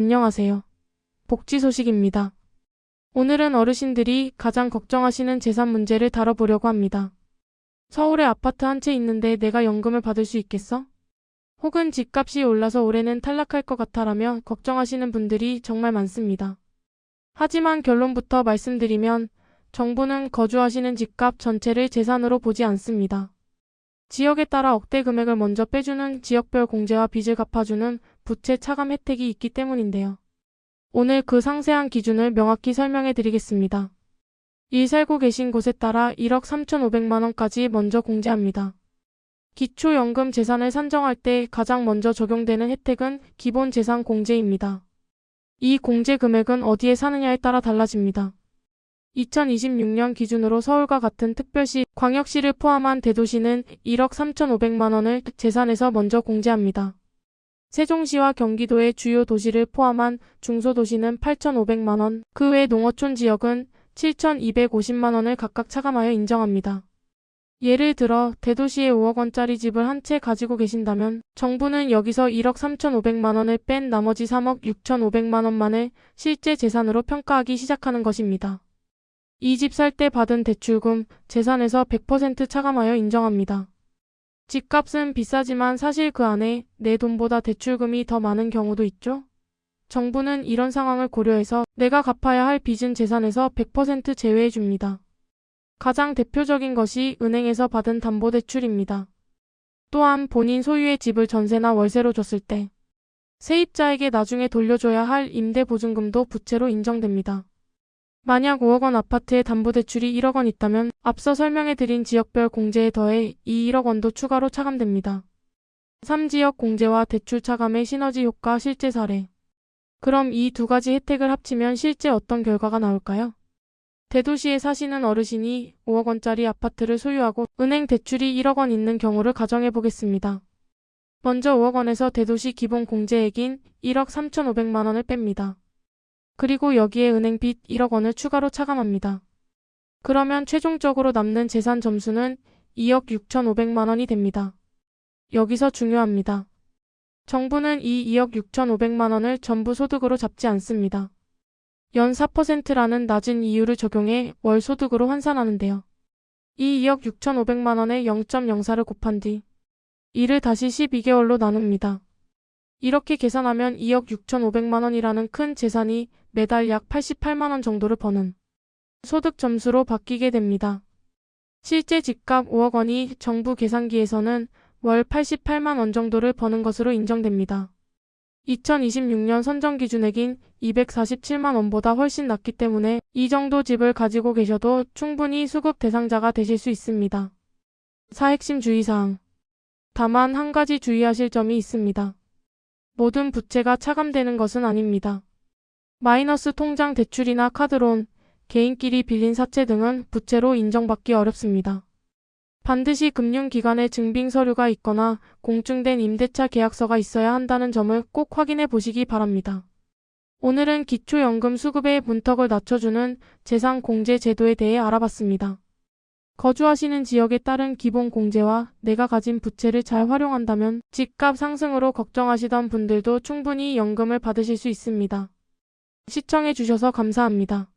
안녕하세요. 복지 소식입니다. 오늘은 어르신들이 가장 걱정하시는 재산 문제를 다뤄보려고 합니다. 서울에 아파트 한 채 있는데 내가 연금을 받을 수 있겠어? 혹은 집값이 올라서 올해는 탈락할 것 같아라며 걱정하시는 분들이 정말 많습니다. 하지만 결론부터 말씀드리면 정부는 거주하시는 집값 전체를 재산으로 보지 않습니다. 지역에 따라 억대 금액을 먼저 빼주는 지역별 공제와 빚을 갚아주는 부채 차감 혜택이 있기 때문인데요. 오늘 그 상세한 기준을 명확히 설명해 드리겠습니다. 일 살고 계신 곳에 따라 1억 3,500만 원까지 먼저 공제합니다. 기초연금 재산을 산정할 때 가장 먼저 적용되는 혜택은 기본재산 공제입니다. 이 공제 금액은 어디에 사느냐에 따라 달라집니다. 2026년 기준으로 서울과 같은 특별시, 광역시를 포함한 대도시는 1억 3,500만 원을 재산에서 먼저 공제합니다. 세종시와 경기도의 주요 도시를 포함한 중소도시는 8,500만 원, 그 외 농어촌 지역은 7,250만 원을 각각 차감하여 인정합니다. 예를 들어 대도시에 5억 원짜리 집을 한 채 가지고 계신다면 정부는 여기서 1억 3,500만 원을 뺀 나머지 3억 6,500만 원만을 실제 재산으로 평가하기 시작하는 것입니다. 이 집 살 때 받은 대출금, 재산에서 100% 차감하여 인정합니다. 집값은 비싸지만 사실 그 안에 내 돈보다 대출금이 더 많은 경우도 있죠? 정부는 이런 상황을 고려해서 내가 갚아야 할 빚은 재산에서 100% 제외해 줍니다. 가장 대표적인 것이 은행에서 받은 담보대출입니다. 또한 본인 소유의 집을 전세나 월세로 줬을 때 세입자에게 나중에 돌려줘야 할 임대보증금도 부채로 인정됩니다. 만약 5억 원 아파트에 담보대출이 1억 원 있다면 앞서 설명해드린 지역별 공제에 더해 이 1억 원도 추가로 차감됩니다. 3지역 공제와 대출 차감의 시너지 효과 실제 사례. 그럼 이 두 가지 혜택을 합치면 실제 어떤 결과가 나올까요? 대도시에 사시는 어르신이 5억 원짜리 아파트를 소유하고 은행 대출이 1억 원 있는 경우를 가정해 보겠습니다. 먼저 5억 원에서 대도시 기본 공제액인 1억 3,500만 원을 뺍니다. 그리고 여기에 은행 빚 1억 원을 추가로 차감합니다. 그러면 최종적으로 남는 재산 점수는 2억 6,500만 원이 됩니다. 여기서 중요합니다. 정부는 이 2억 6,500만 원을 전부 소득으로 잡지 않습니다. 연 4%라는 낮은 이율을 적용해 월 소득으로 환산하는데요. 이 2억 6,500만 원에 0.04를 곱한 뒤 이를 다시 12개월로 나눕니다. 이렇게 계산하면 2억 6,500만 원이라는 큰 재산이 매달 약 88만 원 정도를 버는 소득 점수로 바뀌게 됩니다. 실제 집값 5억 원이 정부 계산기에서는 월 88만 원 정도를 버는 것으로 인정됩니다. 2026년 선정 기준액인 247만 원보다 훨씬 낮기 때문에 이 정도 집을 가지고 계셔도 충분히 수급 대상자가 되실 수 있습니다. 핵심 주의사항. 다만 한 가지 주의하실 점이 있습니다. 모든 부채가 차감되는 것은 아닙니다. 마이너스 통장 대출이나 카드론, 개인끼리 빌린 사채 등은 부채로 인정받기 어렵습니다. 반드시 금융기관에 증빙 서류가 있거나 공증된 임대차 계약서가 있어야 한다는 점을 꼭 확인해 보시기 바랍니다. 오늘은 기초연금 수급의 문턱을 낮춰주는 재산공제 제도에 대해 알아봤습니다. 거주하시는 지역에 따른 기본 공제와 내가 가진 부채를 잘 활용한다면 집값 상승으로 걱정하시던 분들도 충분히 연금을 받으실 수 있습니다. 시청해 주셔서 감사합니다.